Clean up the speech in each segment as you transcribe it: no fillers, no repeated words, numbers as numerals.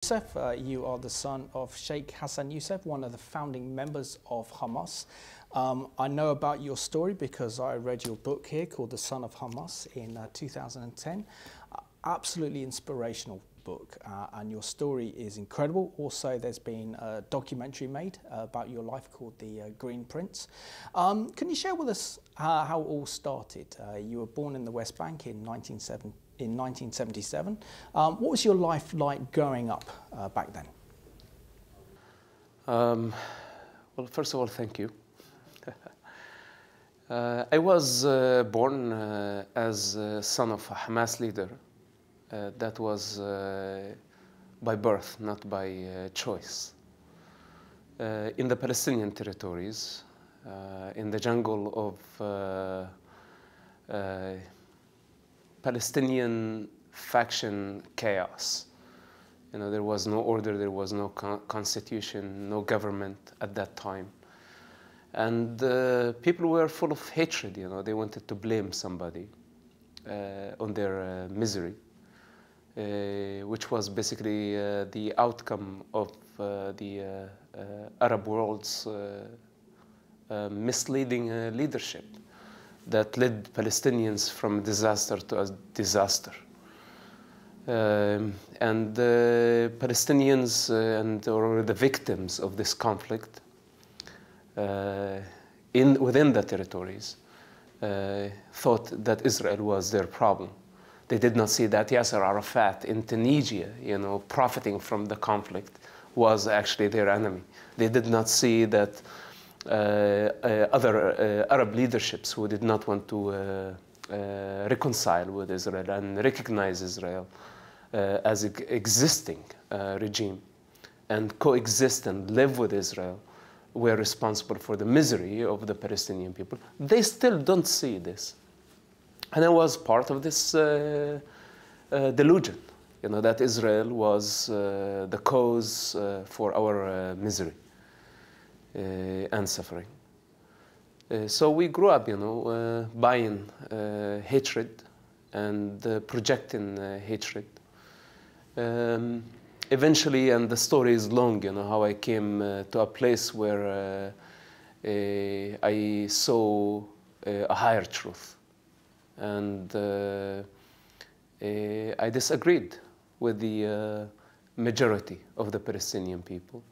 Youssef, you are the son of Sheikh Hassan Youssef, one of the founding members of Hamas. I know about your story because I read your book here called The Son of Hamas in 2010. Absolutely inspirational book, and your story is incredible. Also, there's been a documentary made about your life called The Green Prince. Can you share with us how it all started? You were born in the West Bank in 1977. What was your life like growing up back then? Well, first of all, thank you. I was born as a son of a Hamas leader. That was by birth, not by choice. In the Palestinian territories, in the jungle of Palestinian faction chaos. You know, there was no order, there was no constitution, no government at that time. And people were full of hatred, you know, they wanted to blame somebody on their misery, which was basically the outcome of the Arab world's misleading leadership that led Palestinians from disaster to a disaster. And the Palestinians or the victims of this conflict within the territories thought that Israel was their problem. They did not see that Yasser Arafat in Tunisia, you know, profiting from the conflict, was actually their enemy. They did not see that other Arab leaderships who did not want to reconcile with Israel and recognize Israel as an existing regime and coexist and live with Israel were responsible for the misery of the Palestinian people. They still don't see this. And I was part of this delusion, you know, that Israel was the cause for our misery and suffering. So we grew up, you know, buying hatred and projecting hatred. Eventually, and the story is long, you know, how I came to a place where I saw a higher truth. And I disagreed with the majority of the Palestinian people,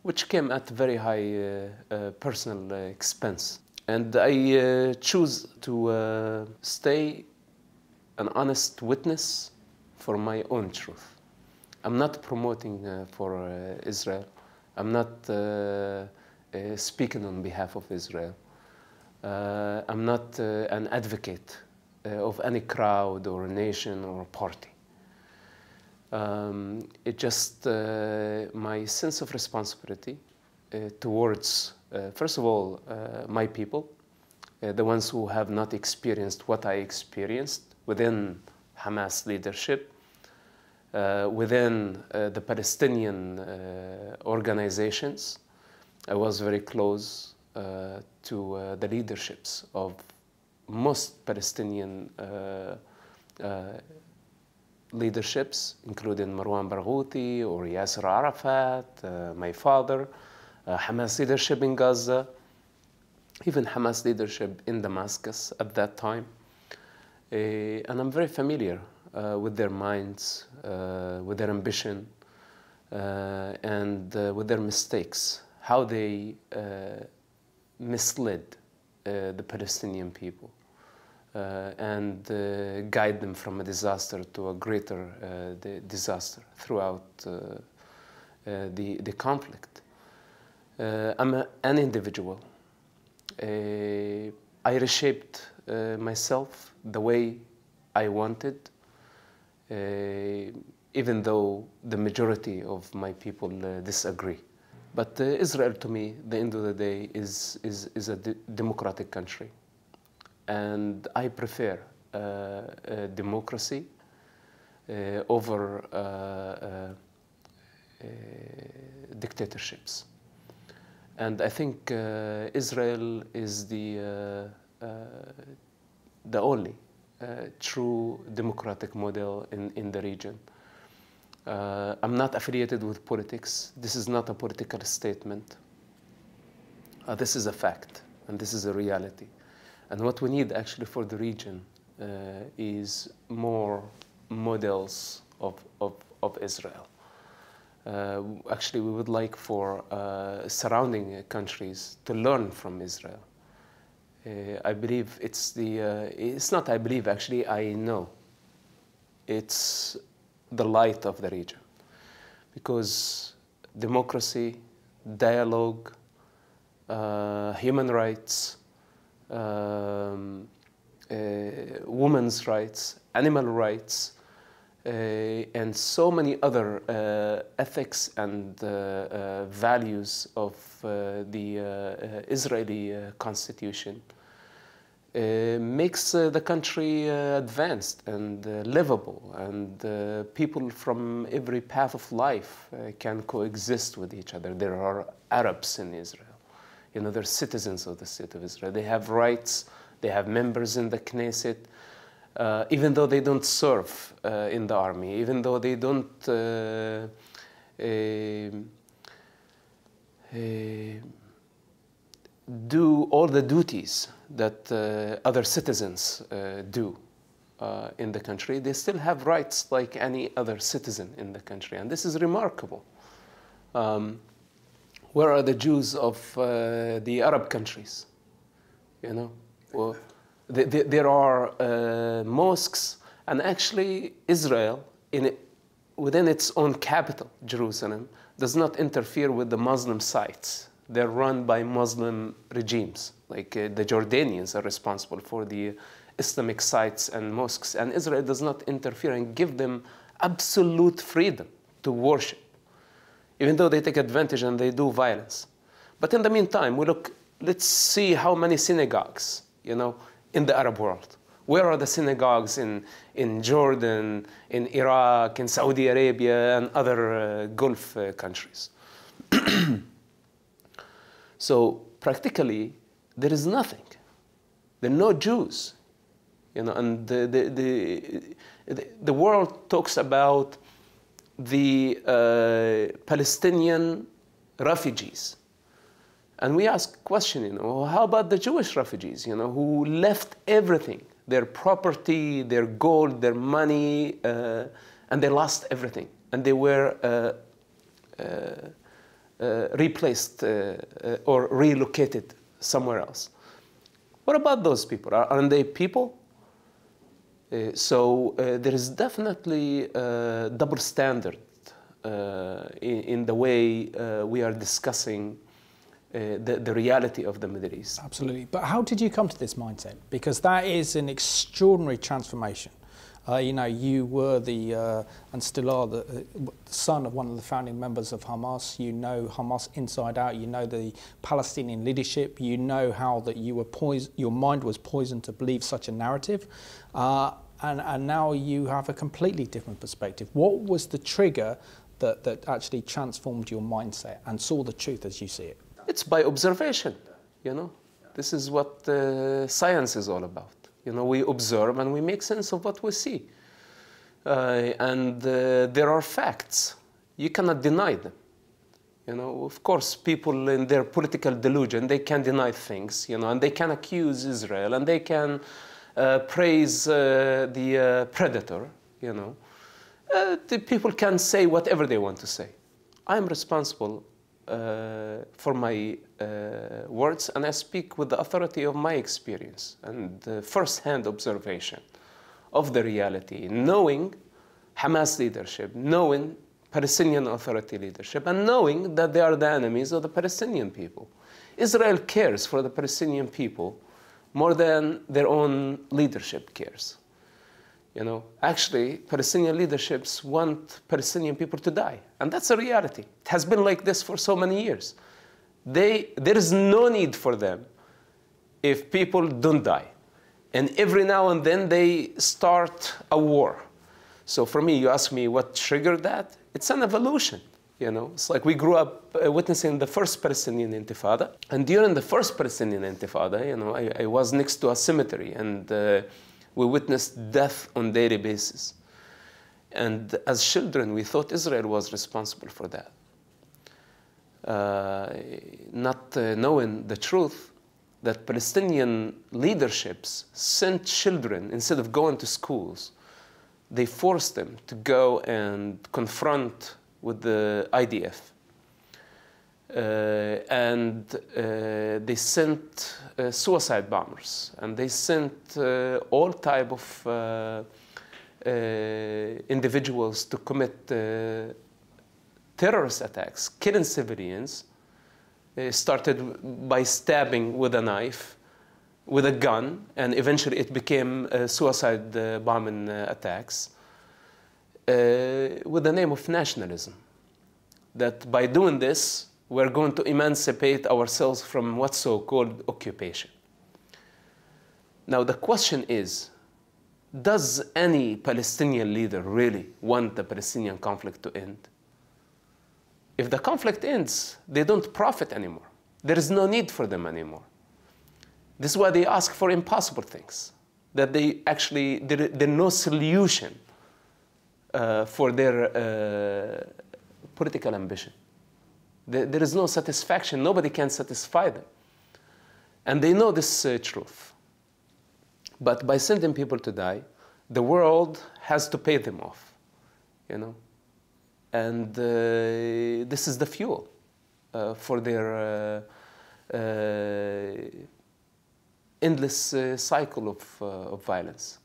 which came at very high personal expense. And I choose to stay an honest witness for my own truth. I'm not promoting for Israel. I'm not speaking on behalf of Israel. I'm not an advocate of any crowd or nation or party. It just my sense of responsibility towards, first of all, my people, the ones who have not experienced what I experienced within Hamas leadership, within the Palestinian organizations. I was very close to the leaderships of most Palestinian leaderships, including Marwan Barghouti or Yasser Arafat, my father, Hamas leadership in Gaza, even Hamas leadership in Damascus at that time. And I'm very familiar with their minds, with their ambition, and with their mistakes, how they misled the Palestinian people and guide them from a disaster to a greater disaster throughout the conflict. I'm an individual. I reshaped myself the way I wanted, even though the majority of my people disagree. But Israel, to me, at the end of the day, is a democratic country. And I prefer democracy over dictatorships. And I think Israel is the only true democratic model in the region. I'm not affiliated with politics. This is not a political statement. This is a fact, and this is a reality. And what we need actually for the region is more models of Israel. Actually, we would like for surrounding countries to learn from Israel. I believe it's not I believe, actually, I know. It's the light of the region. Because democracy, dialogue, human rights, women's rights, animal rights, and so many other ethics and values of the Israeli constitution makes the country advanced and livable, and people from every path of life can coexist with each other. There are Arabs in Israel. You know, they're citizens of the state of Israel. They have rights. They have members in the Knesset. Even though they don't serve in the army, even though they don't do all the duties that other citizens do in the country, they still have rights like any other citizen in the country. And this is remarkable. Where are the Jews of the Arab countries? You know? Well, there are mosques, and actually Israel, within its own capital, Jerusalem, does not interfere with the Muslim sites. They're run by Muslim regimes. Like the Jordanians are responsible for the Islamic sites and mosques, and Israel does not interfere and give them absolute freedom to worship, even though they take advantage and they do violence. But in the meantime, let's see how many synagogues, you know, in the Arab world. Where are the synagogues in Jordan, in Iraq, in Saudi Arabia, and other Gulf countries? So practically, there is nothing. There are no Jews. You know, and the world talks about the Palestinian refugees. And we ask question, you know, how about the Jewish refugees, you know, who left everything, their property, their gold, their money, and they lost everything. And they were replaced or relocated somewhere else. What about those people? Aren't they people? So there is definitely a double standard in the way we are discussing the reality of the Middle East. Absolutely. But how did you come to this mindset? Because that is an extraordinary transformation. You know, you were and still are the son of one of the founding members of Hamas. You know Hamas inside out. You know the Palestinian leadership. You know how that you were your mind was poisoned to believe such a narrative. And now you have a completely different perspective. What was the trigger that actually transformed your mindset and saw the truth as you see it? It's by observation, you know. This is what science is all about. You know, we observe and we make sense of what we see. And there are facts. You cannot deny them. You know, of course, people in their political delusion, they can deny things, you know, and they can accuse Israel, and they can praise the predator, you know. The people can say whatever they want to say. I am responsible for my words, and I speak with the authority of my experience and first-hand observation of the reality, knowing Hamas leadership, knowing Palestinian Authority leadership, and knowing that they are the enemies of the Palestinian people. Israel cares for the Palestinian people more than their own leadership cares. You know, actually, Palestinian leaderships want Palestinian people to die. And that's a reality. It has been like this for so many years. There is no need for them if people don't die. And every now and then they start a war. So for me, you ask me what triggered that? It's an evolution. You know, it's like we grew up witnessing the first Palestinian Intifada. And during the first Palestinian Intifada, you know, I was next to a cemetery, and we witnessed death on a daily basis. And as children, we thought Israel was responsible for that. Not knowing the truth that Palestinian leaderships sent children, instead of going to schools, they forced them to go and confront with the IDF. And they sent suicide bombers, and they sent all type of individuals to commit terrorist attacks, killing civilians. Started by stabbing with a knife, with a gun, and eventually it became suicide bombing attacks with the name of nationalism. That by doing this, we're going to emancipate ourselves from what's so-called occupation. Now the question is, does any Palestinian leader really want the Palestinian conflict to end? If the conflict ends, they don't profit anymore. There is no need for them anymore. This is why they ask for impossible things, that they actually, there's no solution for their political ambition. There is no satisfaction. Nobody can satisfy them. And they know this truth. But by sending people to die, the world has to pay them off, you know. And this is the fuel for their endless cycle of violence.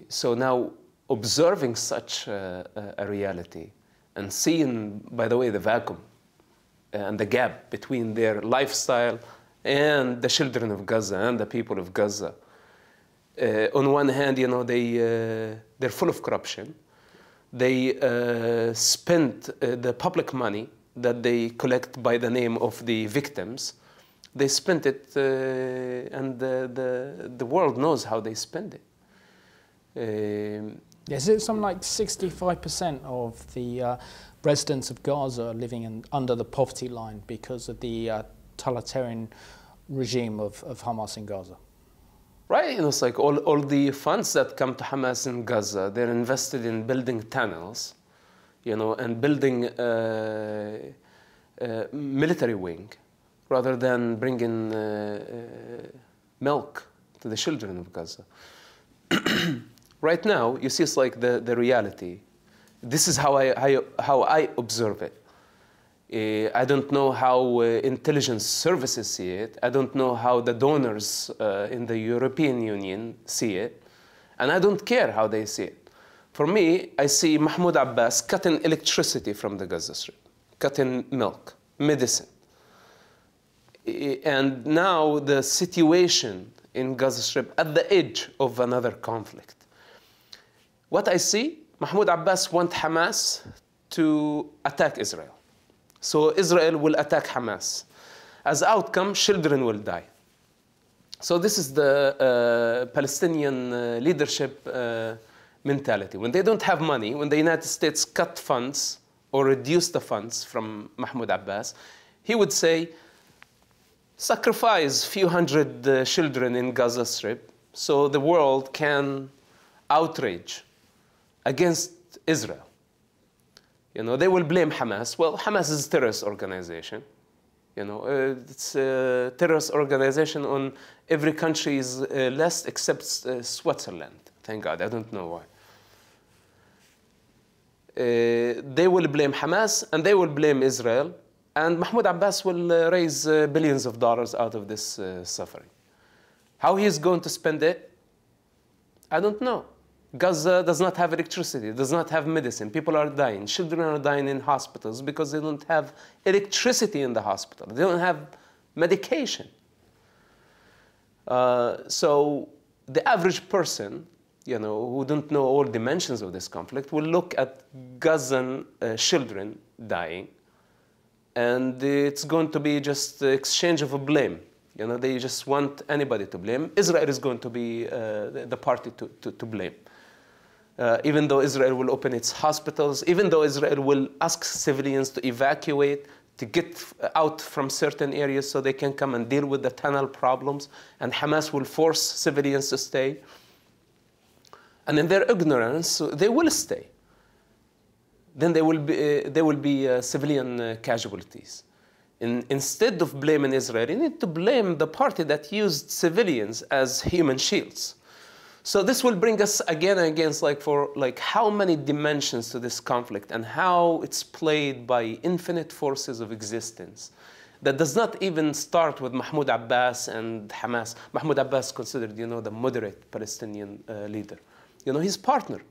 So now, observing such a reality and seeing, by the way, the vacuum and the gap between their lifestyle and the children of Gaza and the people of Gaza. On one hand, you know, they're full of corruption. They spend the public money that they collect by the name of the victims. They spend it, and the world knows how they spend it. Is it something like 65% of the residents of Gaza are living under the poverty line because of the totalitarian regime of Hamas in Gaza? Right, you know, it's like all the funds that come to Hamas in Gaza, they're invested in building tunnels, you know, and building a military wing, rather than bringing milk to the children of Gaza. Right now, you see, it's like the reality. This is how I observe it. I don't know how intelligence services see it. I don't know how the donors in the European Union see it. And I don't care how they see it. For me, I see Mahmoud Abbas cutting electricity from the Gaza Strip, cutting milk, medicine. And now the situation in Gaza Strip at the edge of another conflict. What I see, Mahmoud Abbas wants Hamas to attack Israel. So Israel will attack Hamas. As outcome, children will die. So this is the Palestinian leadership mentality. When they don't have money, when the United States cut funds or reduce the funds from Mahmoud Abbas, he would say, sacrifice a few hundred children in Gaza Strip so the world can outrage against Israel. You know, they will blame Hamas. Well, Hamas is a terrorist organization. You know, it's a terrorist organization on every country's list except Switzerland. Thank God, I don't know why. They will blame Hamas and they will blame Israel, and Mahmoud Abbas will raise billions of dollars out of this suffering. How he is going to spend it, I don't know. Gaza does not have electricity, does not have medicine. People are dying. Children are dying in hospitals because they don't have electricity in the hospital. They don't have medication. So the average person, you know, who don't know all dimensions of this conflict will look at Gazan children dying, and it's going to be just the exchange of a blame. You know, they just want anybody to blame. Israel is going to be the party to blame. Even though Israel will open its hospitals, even though Israel will ask civilians to evacuate, to get out from certain areas so they can come and deal with the tunnel problems, and Hamas will force civilians to stay. And in their ignorance, they will stay. Then there will be civilian casualties. Instead of blaming Israel, you need to blame the party that used civilians as human shields. So this will bring us again and again, like how many dimensions to this conflict and how it's played by infinite forces of existence. That does not even start with Mahmoud Abbas and Hamas. Mahmoud Abbas considered, the moderate Palestinian leader. His partner.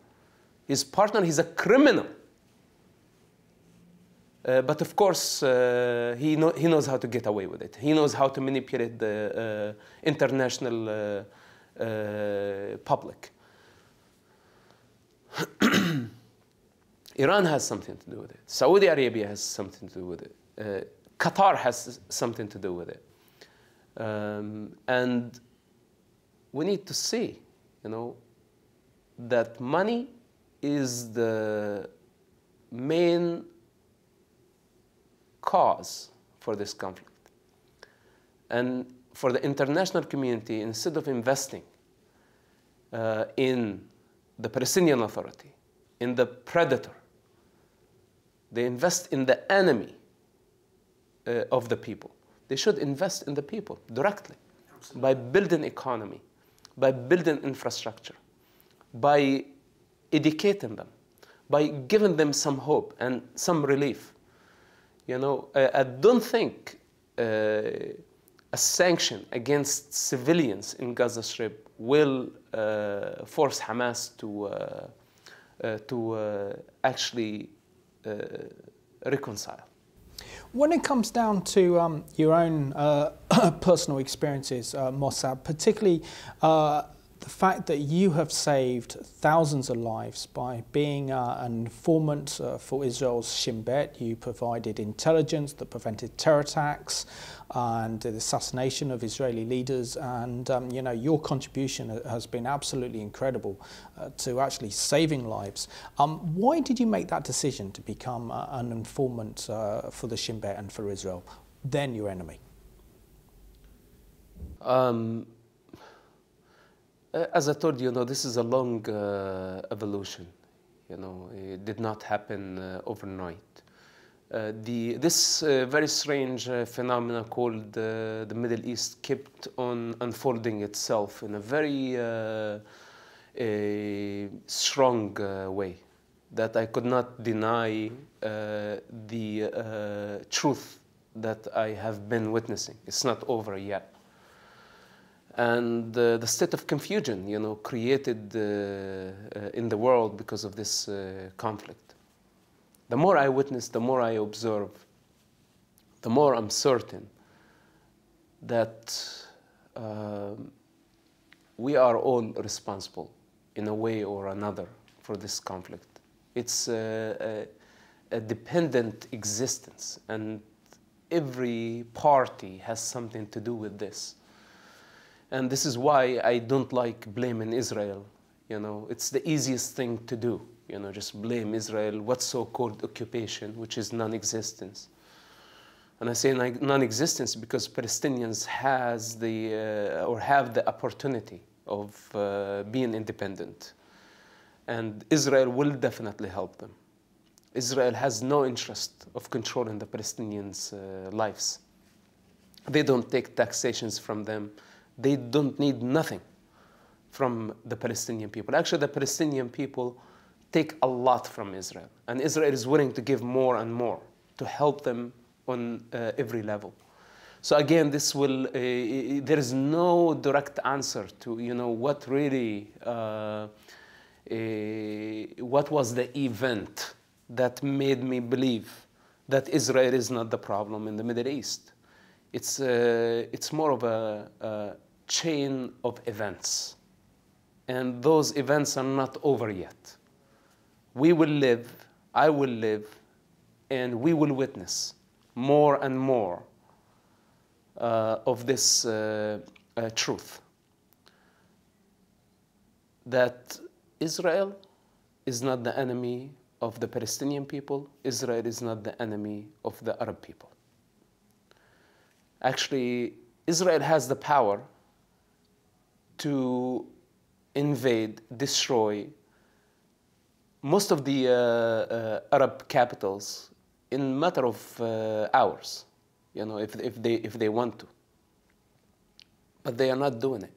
He's a criminal. But of course, he knows how to get away with it. He knows how to manipulate the international public. Iran has something to do with it. Saudi Arabia has something to do with it. Qatar has something to do with it. And we need to see, that money is the main cause for this conflict. And for the international community, instead of investing in the Palestinian Authority, in the predator, they invest in the enemy of the people. They should invest in the people directly. Absolutely. By building economy, by building infrastructure, by educating them, by giving them some hope and some relief. I don't think a sanction against civilians in Gaza Strip will force Hamas to actually reconcile. When it comes down to your own personal experiences, Mossab, particularly the fact that you have saved thousands of lives by being an informant for Israel's Shin Bet. You provided intelligence that prevented terror attacks and the assassination of Israeli leaders, and your contribution has been absolutely incredible to actually saving lives. Why did you make that decision to become an informant for the Shin Bet and for Israel, then your enemy? As I told you, this is a long evolution. It did not happen overnight. This very strange phenomena called the Middle East kept on unfolding itself in a very strong way that I could not deny the truth that I have been witnessing. It's not over yet. And the state of confusion, created in the world because of this conflict. The more I witness, the more I observe, the more I'm certain that we are all responsible in a way or another for this conflict. It's a dependent existence, and every party has something to do with this. And this is why I don't like blaming Israel. It's the easiest thing to do. Just blame Israel, what's so-called occupation, which is non-existence. And I say non-existence because Palestinians have the opportunity of being independent. And Israel will definitely help them. Israel has no interest of controlling the Palestinians' lives. They don't take taxations from them. They don't need nothing from the Palestinian people. Actually, the Palestinian people take a lot from Israel. And Israel is willing to give more and more to help them on every level. So again, this will, there is no direct answer to, what really, what was the event that made me believe that Israel is not the problem in the Middle East. It's more of a chain of events. And those events are not over yet. We will live, I will live, and we will witness more and more of this truth. That Israel is not the enemy of the Palestinian people. Israel is not the enemy of the Arab people. Actually, Israel has the power to invade, destroy most of the Arab capitals in a matter of hours, you know, if they want to. But they are not doing it.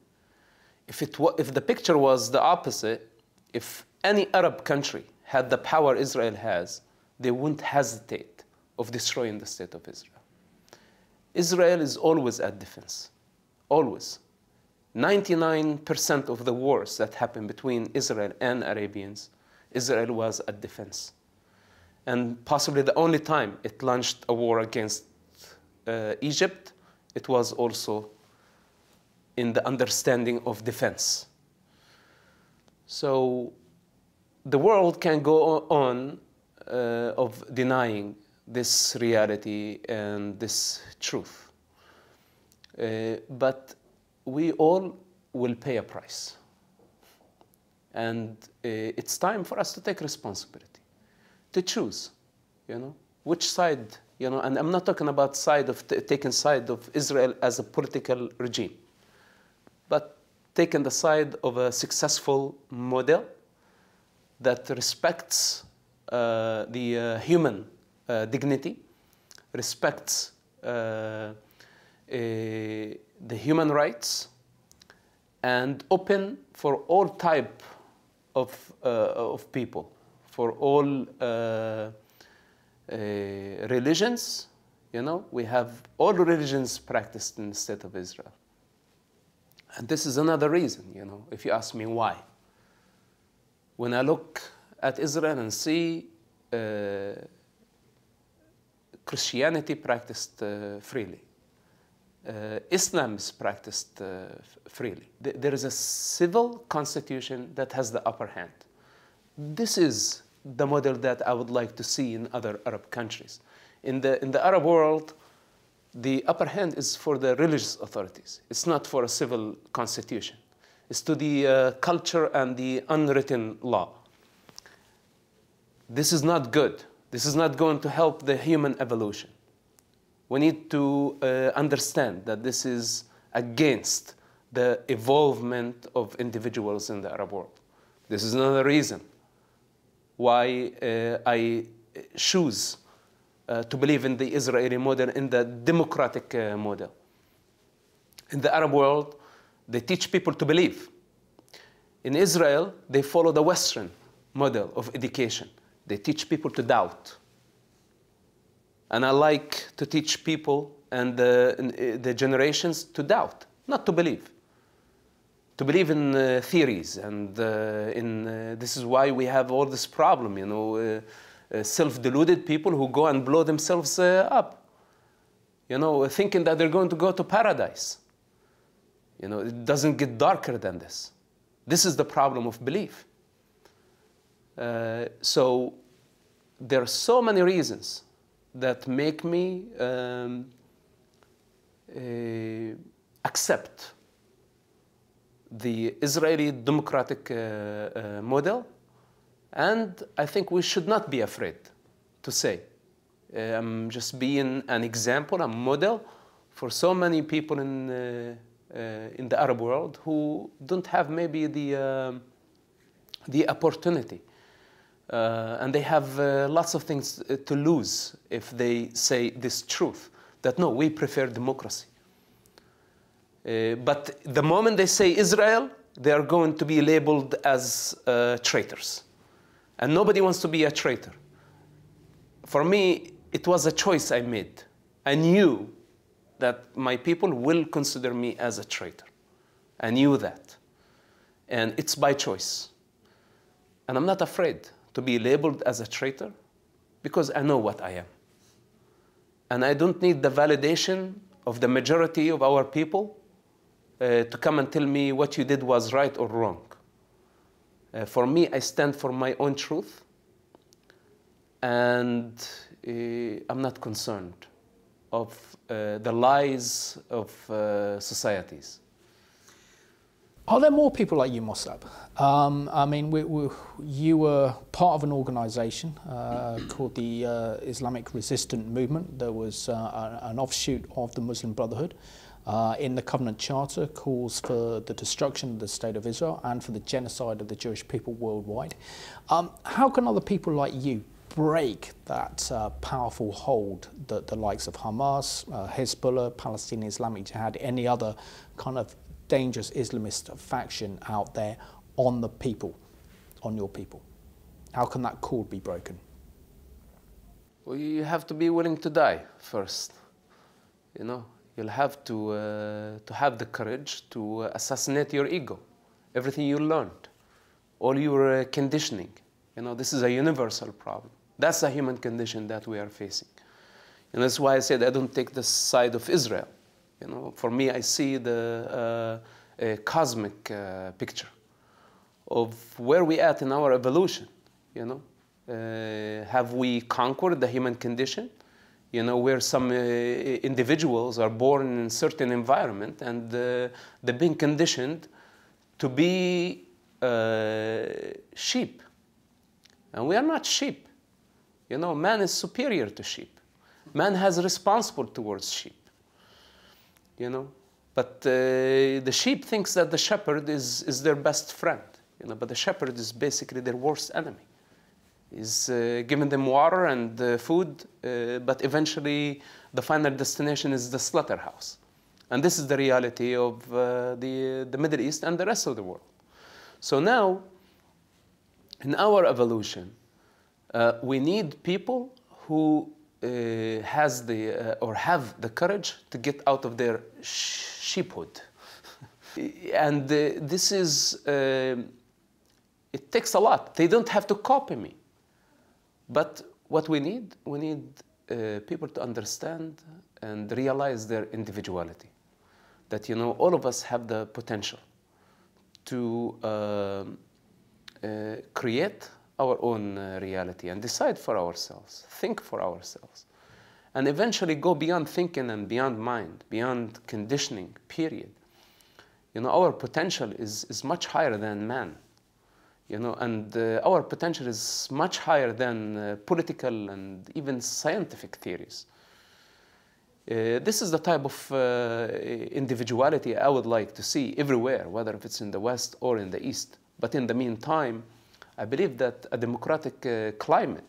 If the picture was the opposite, if any Arab country had the power Israel has, they wouldn't hesitate of destroying the state of Israel. Israel is always at defense, always. 99% of the wars that happen between Israel and Arabians, Israel was at defense. And possibly the only time it launched a war against Egypt, it was also in the understanding of defense. So the world can go on of denying this reality and this truth. But we all will pay a price. And it's time for us to take responsibility, to choose, you know, which side, you know, and I'm not talking about taking side of Israel as a political regime, but taking the side of a successful model that respects the human dignity, respects the human rights, and open for all type of people, for all religions. You know, we have all religions practiced in the state of Israel. And this is another reason, you know, if you ask me why. When I look at Israel and see Christianity practiced freely, Islam is practiced freely. There is a civil constitution that has the upper hand. This is the model that I would like to see in other Arab countries. In the Arab world, the upper hand is for the religious authorities. It's not for a civil constitution. It's to the culture and the unwritten law. This is not good. This is not going to help the human evolution. We need to understand that this is against the evolvement of individuals in the Arab world. This is another reason why I choose to believe in the Israeli model, in the democratic model. In the Arab world, they teach people to believe. In Israel, they follow the Western model of education. They teach people to doubt. And I like to teach people and the generations to doubt, not to believe. To believe in theories, and this is why we have all this problem, you know, self-deluded people who go and blow themselves up, you know, thinking that they're going to go to paradise. You know, it doesn't get darker than this. This is the problem of belief. So there are so many reasons that make me accept the Israeli democratic model, and I think we should not be afraid to say. I'm just being an example, a model for so many people in the Arab world who don't have maybe the opportunity. And they have lots of things to lose if they say this truth, that no, we prefer democracy. But the moment they say Israel, they are going to be labeled as traitors. And nobody wants to be a traitor. For me, it was a choice I made. I knew that my people will consider me as a traitor. I knew that. And it's by choice. And I'm not afraid to be labeled as a traitor because I know what I am. And I don't need the validation of the majority of our people to come and tell me what you did was right or wrong. For me, I stand for my own truth, and I'm not concerned of the lies of societies. Are there more people like you, Mossab? I mean, you were part of an organization called the Islamic Resistance Movement. There was an offshoot of the Muslim Brotherhood. in the Covenant Charter calls for the destruction of the State of Israel and for the genocide of the Jewish people worldwide. How can other people like you break that powerful hold that the likes of Hamas, Hezbollah, Palestinian Islamic Jihad, any other kind of dangerous Islamist faction out there on the people, on your people? How can that cord be broken? Well, you have to be willing to die first. You know, you'll have to have the courage to assassinate your ego, everything you learned, all your conditioning. You know, this is a universal problem. That's a human condition that we are facing. And that's why I said I don't take the side of Israel. You know, for me, I see the cosmic picture of where we at in our evolution. You know, have we conquered the human condition? You know, where some individuals are born in a certain environment and they're being conditioned to be sheep. And we are not sheep. You know, man is superior to sheep. Man has responsible towards sheep. You know, but the sheep thinks that the shepherd is their best friend. You know, but the shepherd is basically their worst enemy. He's giving them water and food, but eventually the final destination is the slaughterhouse. And this is the reality of the Middle East and the rest of the world. So now, in our evolution, we need people who have the courage to get out of their sheephood. And this is, it takes a lot. They don't have to copy me. But what we need people to understand and realize their individuality. That, you know, all of us have the potential to create our own reality and decide for ourselves, think for ourselves, and eventually go beyond thinking and beyond mind, beyond conditioning, period. You know, our potential is much higher than man. You know, and our potential is much higher than political and even scientific theories. This is the type of individuality I would like to see everywhere, whether if it's in the West or in the East. But in the meantime, I believe that a democratic climate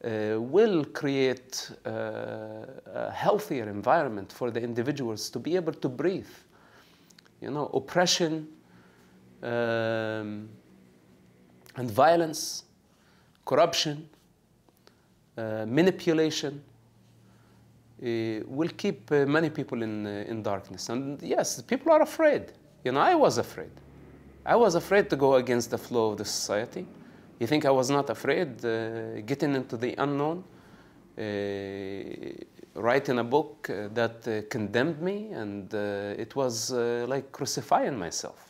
will create a healthier environment for the individuals to be able to breathe. You know, oppression, and violence, corruption, manipulation will keep many people in darkness. And yes, people are afraid. You know, I was afraid. I was afraid to go against the flow of the society. You think I was not afraid getting into the unknown, writing a book that condemned me, and it was like crucifying myself.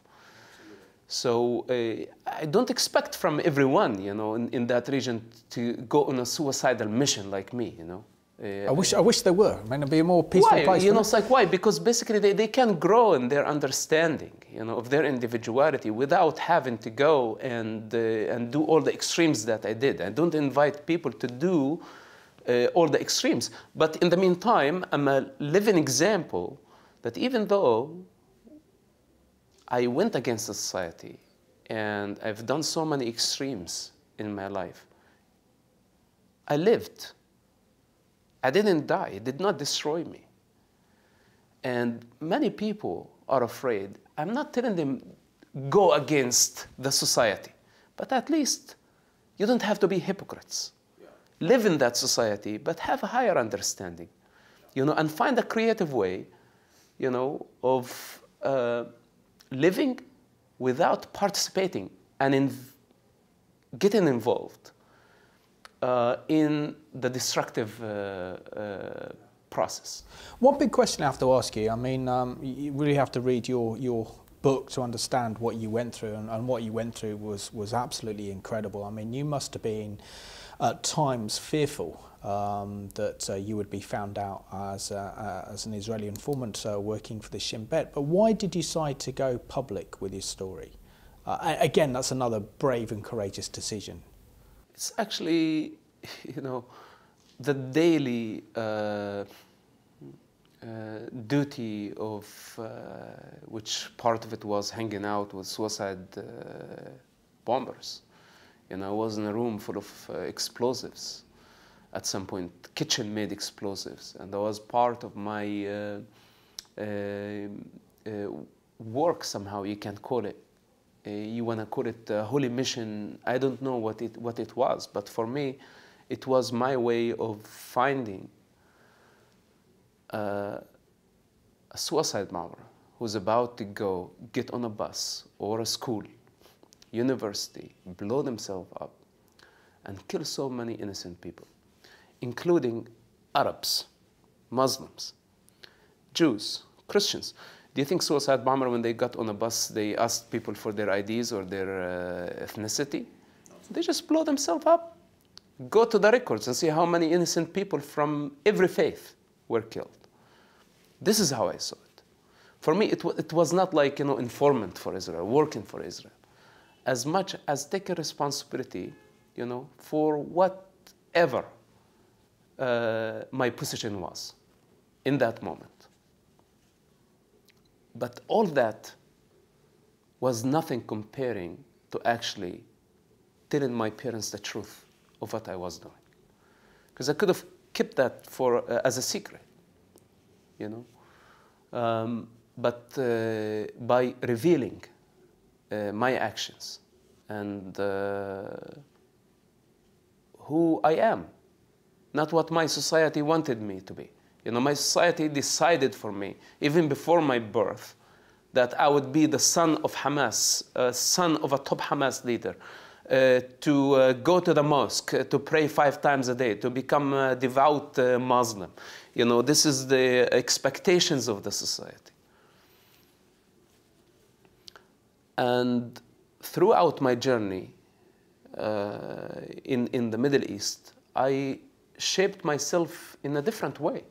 So I don't expect from everyone, you know, in that region to go on a suicidal mission like me, you know. I wish there were. I mean, it'd be a more peaceful place. You know, it's like, why? Because basically they can grow in their understanding, you know, of their individuality without having to go and do all the extremes that I did. I don't invite people to do all the extremes. But in the meantime, I'm a living example that even though I went against the society and I've done so many extremes in my life, I lived. I didn't die. It did not destroy me. And many people are afraid. I'm not telling them go against the society, but at least you don't have to be hypocrites. Yeah. Live in that society, but have a higher understanding, you know, and find a creative way, you know, of living without participating and getting involved in the destructive process. One big question I have to ask you, I mean, you really have to read your book to understand what you went through, and what you went through was absolutely incredible. I mean, you must have been at times fearful that you would be found out as an Israeli informant working for the Shin Bet. But why did you decide to go public with your story? Again, that's another brave and courageous decision. It's actually, you know, the daily duty of which part of it was hanging out with suicide bombers. You know, I was in a room full of explosives at some point, kitchen-made explosives, and that was part of my work somehow, you can call it. You want to call it a holy mission. I don't know what it was, but for me, it was my way of finding a suicide bomber who's about to go get on a bus or a school, university, blow themselves up, and kill so many innocent people, including Arabs, Muslims, Jews, Christians. Do you think suicide bomber, when they got on a bus, they asked people for their IDs or their ethnicity? They just blow themselves up. Go to the records and see how many innocent people from every faith were killed. This is how I saw it. For me, it was not like, you know, informant for Israel, working for Israel, as much as take a responsibility, you know, for whatever my position was in that moment. But all that was nothing comparing to actually telling my parents the truth of what I was doing. Because I could have kept that for as a secret, you know. But by revealing my actions and who I am, not what my society wanted me to be. You know, my society decided for me, even before my birth, that I would be the son of Hamas, son of a top Hamas leader, to go to the mosque, to pray 5 times a day, to become a devout Muslim. You know, this is the expectations of the society. And throughout my journey in the Middle East, I shaped myself in a different way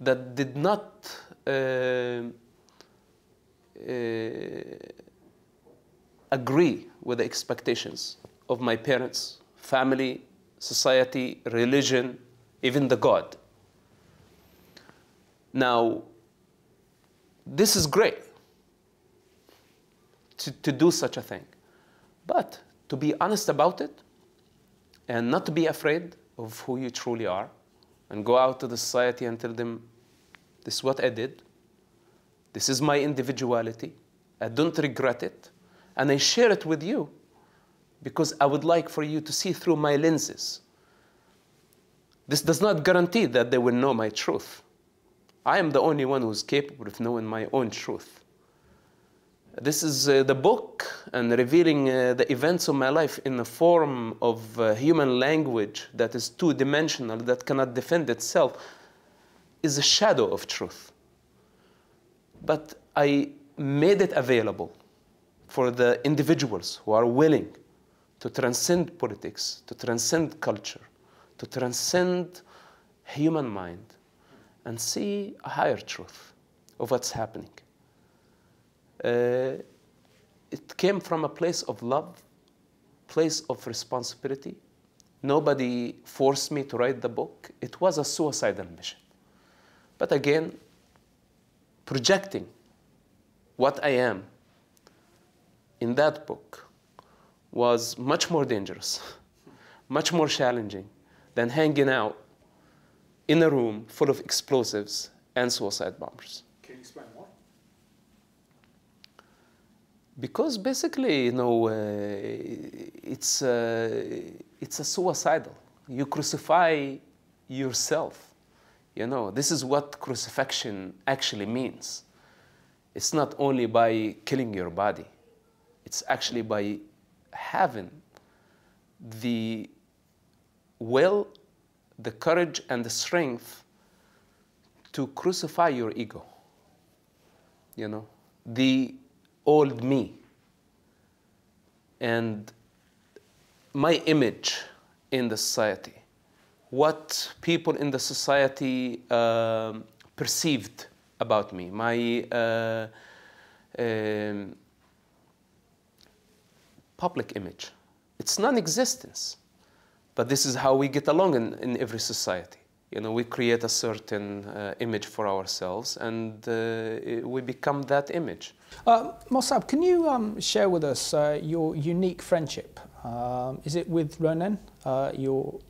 that did not agree with the expectations of my parents, family, society, religion, even the God. Now, this is great to do such a thing, but to be honest about it and not to be afraid of who you truly are, and go out to the society and tell them, this is what I did, this is my individuality, I don't regret it, and I share it with you because I would like for you to see through my lenses. This does not guarantee that they will know my truth. I am the only one who is capable of knowing my own truth. This is the book, and revealing the events of my life in the form of human language that is two-dimensional, that cannot defend itself, is a shadow of truth. But I made it available for the individuals who are willing to transcend politics, to transcend culture, to transcend human mind, and see a higher truth of what's happening. It came from a place of love, place of responsibility. Nobody forced me to write the book. It was a suicidal mission. But again, projecting what I am in that book was much more dangerous, much more challenging than hanging out in a room full of explosives and suicide bombers. Can you explain why? Because basically, you know, it's a suicidal. You crucify yourself. You know, this is what crucifixion actually means. It's not only by killing your body. It's actually by having the will, the courage, and the strength to crucify your ego. You know, the old me, and my image in the society, what people in the society perceived about me, my public image. It's non-existence, but this is how we get along in every society. You know, we create a certain image for ourselves, and we become that image. Mossab, can you share with us your unique friendship? Is it with Ronen, who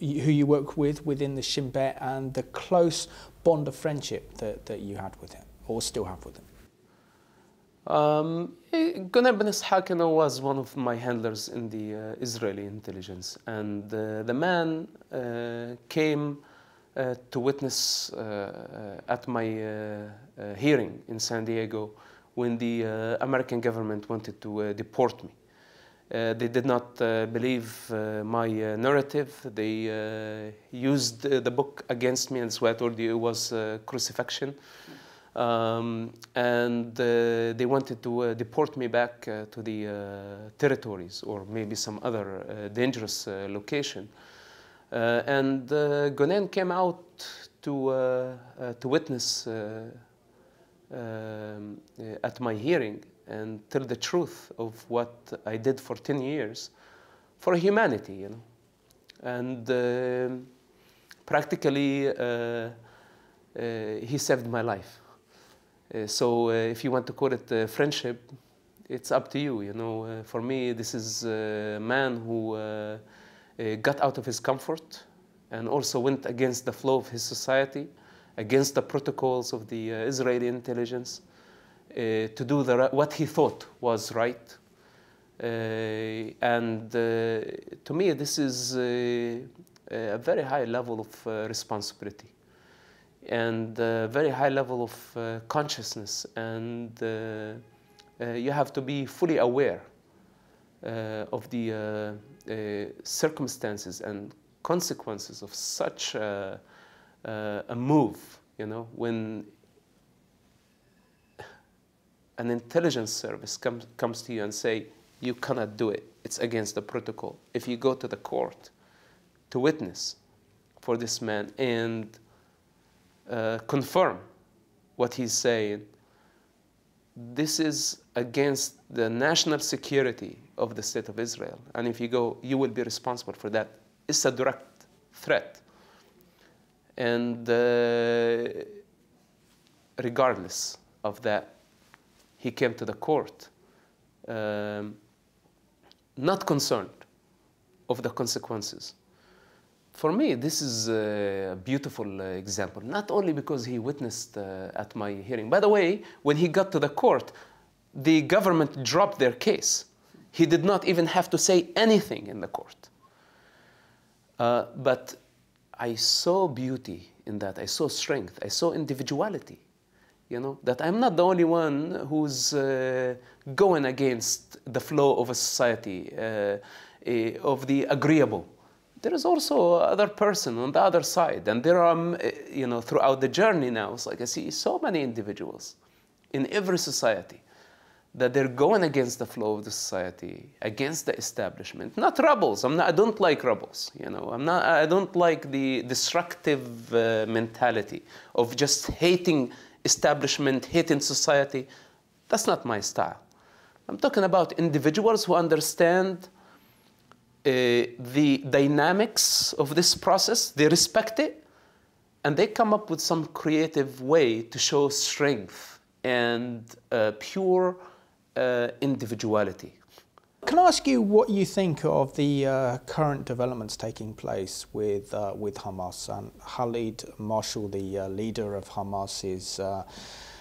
you work with within the Shin Bet, and the close bond of friendship that you had with him, or still have with him? Gonen Ben Ishaq was one of my handlers in the Israeli intelligence, and the man came to witness at my hearing in San Diego when the American government wanted to deport me. They did not believe my narrative. They used the book against me, and that's why I told you it was crucifixion. And they wanted to deport me back to the territories, or maybe some other dangerous location. And Gonen came out to witness at my hearing and tell the truth of what I did for 10 years for humanity, you know. And practically, he saved my life. So if you want to call it friendship, it's up to you. You know, for me, this is a man who got out of his comfort and also went against the flow of his society, against the protocols of the Israeli intelligence, to do what he thought was right. And to me, this is a very high level of responsibility, and a very high level of consciousness, and you have to be fully aware of the circumstances and consequences of such a move. You know, when an intelligence service comes to you and say, you cannot do it, it's against the protocol. If you go to the court to witness for this man and confirm what he's saying, this is against the national security of the state of Israel. And if you go, you will be responsible for that. It's a direct threat. And regardless of that, he came to the court not concerned of the consequences. For me, this is a beautiful example, not only because he witnessed at my hearing. By the way, when he got to the court, the government dropped their case. He did not even have to say anything in the court. But I saw beauty in that. I saw strength. I saw individuality. You know, that I'm not the only one who's going against the flow of a society, of the agreeable. There is also other person on the other side. And there are, you know, throughout the journey now, it's like I see so many individuals in every society that they're going against the flow of the society, against the establishment. Not rebels. I don't like rebels. You know, I don't like the destructive mentality of just hating establishment, hating society. That's not my style. I'm talking about individuals who understand the dynamics of this process, they respect it, and they come up with some creative way to show strength and pure individuality. Can I ask you what you think of the current developments taking place with Hamas? And Khalid Marshall, the leader of Hamas,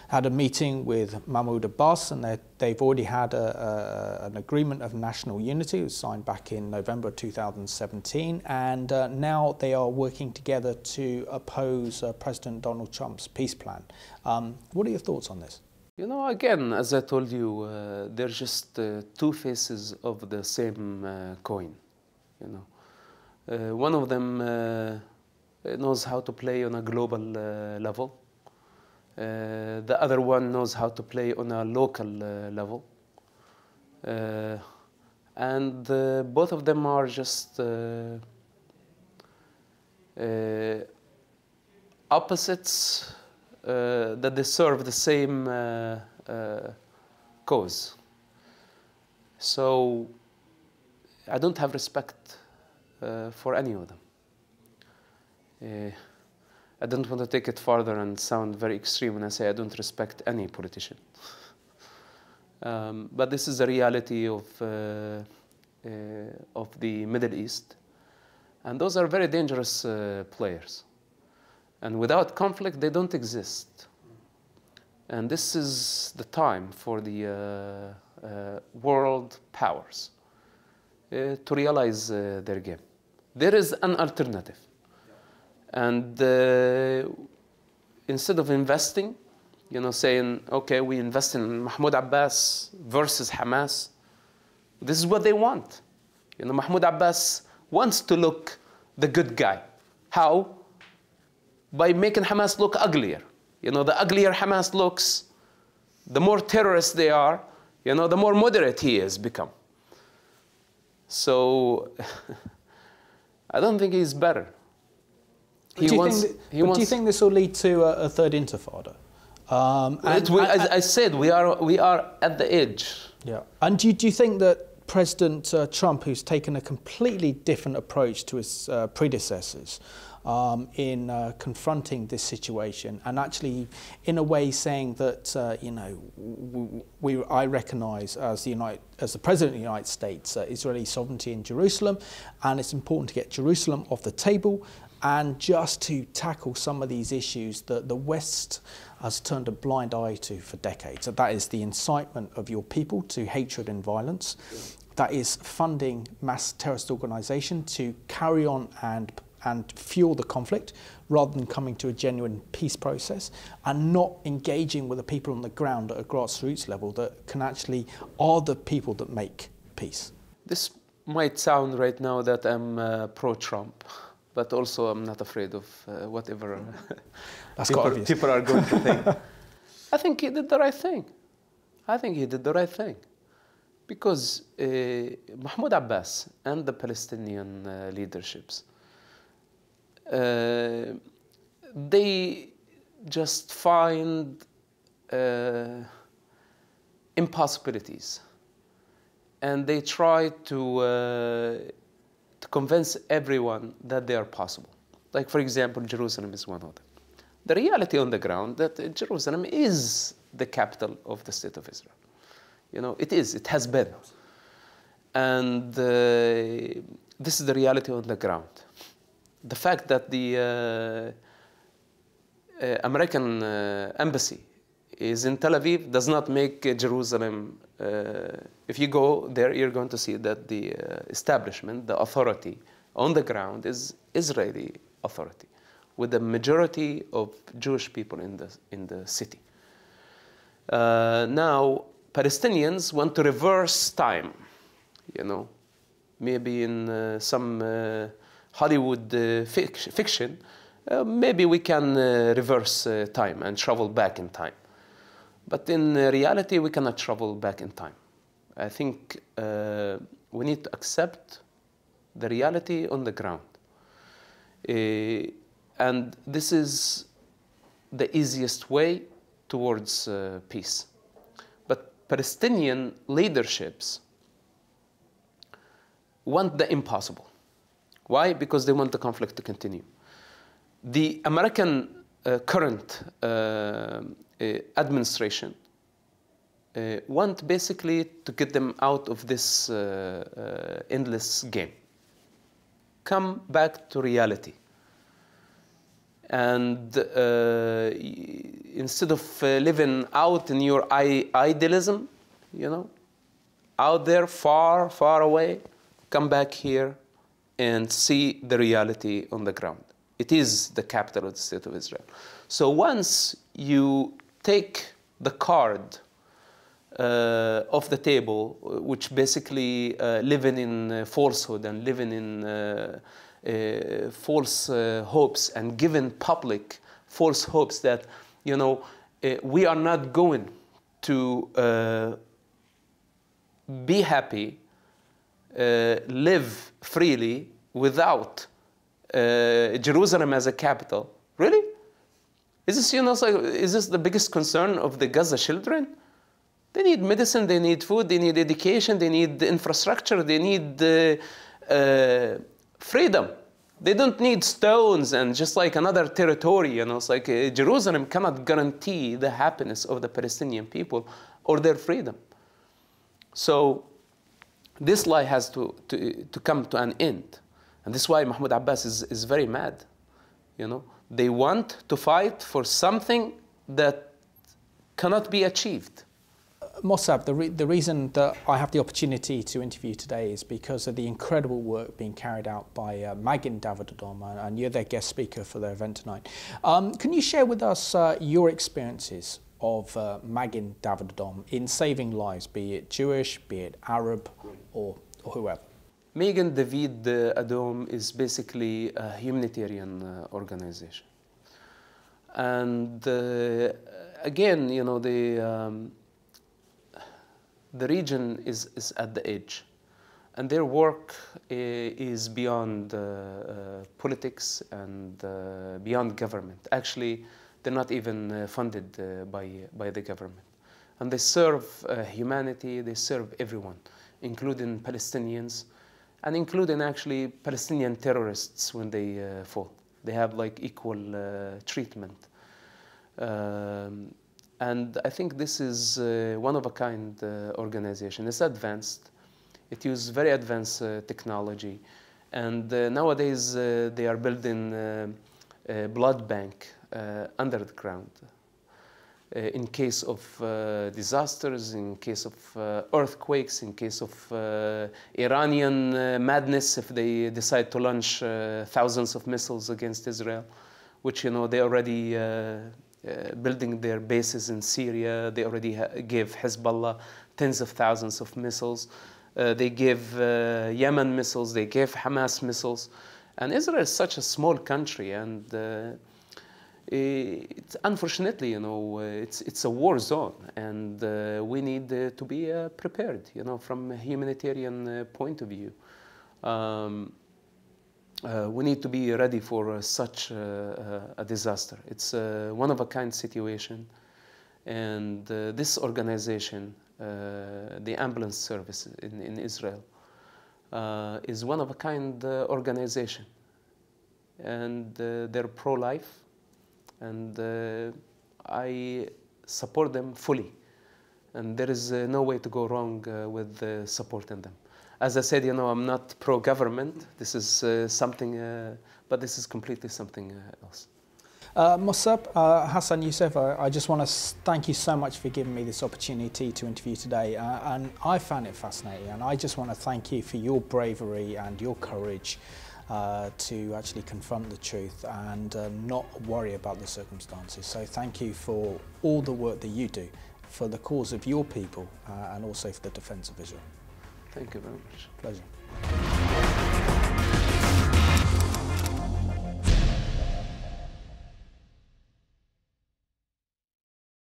had a meeting with Mahmoud Abbas, and they've already had an agreement of national unity. It was signed back in November 2017, and now they are working together to oppose President Donald Trump's peace plan. What are your thoughts on this? You know, again, as I told you, they're just two faces of the same coin. You know, one of them knows how to play on a global level. The other one knows how to play on a local level. And both of them are just opposites that they serve the same cause. So I don't have respect for any of them. I don't want to take it farther and sound very extreme when I say I don't respect any politician. But this is the reality of the Middle East. And those are very dangerous players. And without conflict, they don't exist. And this is the time for the world powers to realize their game. There is an alternative. And instead of investing, saying, okay, we invest in Mahmoud Abbas versus Hamas, this is what they want. Mahmoud Abbas wants to look the good guy. How? By making Hamas look uglier. The uglier Hamas looks, the more terrorists they are, the more moderate he has become. So I don't think he's better. Do you think this will lead to a third intifada? As I said, we are at the edge. Yeah. And do you think that President Trump, who's taken a completely different approach to his predecessors in confronting this situation, and actually, in a way, saying that I recognise as the President of the United States Israeli sovereignty in Jerusalem, and it's important to get Jerusalem off the table, and just to tackle some of these issues that the West has turned a blind eye to for decades. So that is the incitement of your people to hatred and violence. That is funding mass terrorist organisations to carry on and fuel the conflict rather than coming to a genuine peace process, and not engaging with the people on the ground at a grassroots level that can actually are the people that make peace. This might sound right now that I'm pro-Trump, but also I'm not afraid of whatever people are going to think. I think he did the right thing. Because Mahmoud Abbas and the Palestinian leaderships, they just find impossibilities. And they try to convince everyone that they are possible. Like, for example, Jerusalem is one of them. The reality on the ground that Jerusalem is the capital of the state of Israel. It has been. And this is the reality on the ground. The fact that the American embassy is in Tel Aviv does not make Jerusalem, if you go there, you're going to see that the establishment, the authority on the ground is Israeli authority, with the majority of Jewish people in the city. Now, Palestinians want to reverse time, maybe in some Hollywood fiction, maybe we can reverse time and travel back in time. But in reality, we cannot travel back in time. I think we need to accept the reality on the ground. And this is the easiest way towards peace. But Palestinian leaderships want the impossible. Why? Because they want the conflict to continue. The American current administration want basically to get them out of this endless game. Come back to reality. And instead of living out in your idealism, out there far, far away, come back here and see the reality on the ground. It is the capital of the state of Israel. So once you take the card off the table, which basically living in falsehood and living in false hopes and giving public false hopes that, we are not going to be happy, live freely without Jerusalem as a capital. Really? Is this, is this the biggest concern of the Gaza children? They need medicine, they need food, they need education, they need infrastructure, they need freedom. They don't need stones and just like another territory, you know. It's like Jerusalem cannot guarantee the happiness of the Palestinian people or their freedom. So this lie has to come to an end. And this is why Mahmoud Abbas is very mad, you know. They want to fight for something that cannot be achieved. Mossab, the reason that I have the opportunity to interview today is because of the incredible work being carried out by Magen David Adom, and you're their guest speaker for their event tonight. Can you share with us your experiences of Magen David Adom in saving lives, be it Jewish, be it Arab, or whoever? Magen David Adom is basically a humanitarian organization. And again, you know, the region is at the edge, and their work is beyond politics and beyond government. Actually, they're not even funded by the government. And they serve humanity, they serve everyone, including Palestinians, and including actually Palestinian terrorists when they fall. They have like equal treatment. And I think this is one-of-a-kind organization. It's advanced. It uses very advanced technology. And nowadays, they are building a blood bank under the ground in case of disasters, in case of earthquakes, in case of Iranian madness, if they decide to launch thousands of missiles against Israel, which, you know, they already building their bases in Syria. They already gave Hezbollah tens of thousands of missiles. They gave Yemen missiles. They gave Hamas missiles. And Israel is such a small country, and it's, unfortunately, you know, it's a war zone, and we need to be prepared, you know, from a humanitarian point of view. We need to be ready for such a disaster. It's a one-of-a-kind situation, and this organization, the ambulance service in Israel, is one-of-a-kind organization, and they're pro-life, and I support them fully, and there is no way to go wrong with supporting them. As I said, you know, I'm not pro-government. This is something, but this is completely something else. Mossab, Hassan Youssef, I just want to thank you so much for giving me this opportunity to interview today. And I found it fascinating. And I just want to thank you for your bravery and your courage to actually confront the truth and not worry about the circumstances. So thank you for all the work that you do for the cause of your people and also for the defense of Israel. Thank you very much. Pleasure.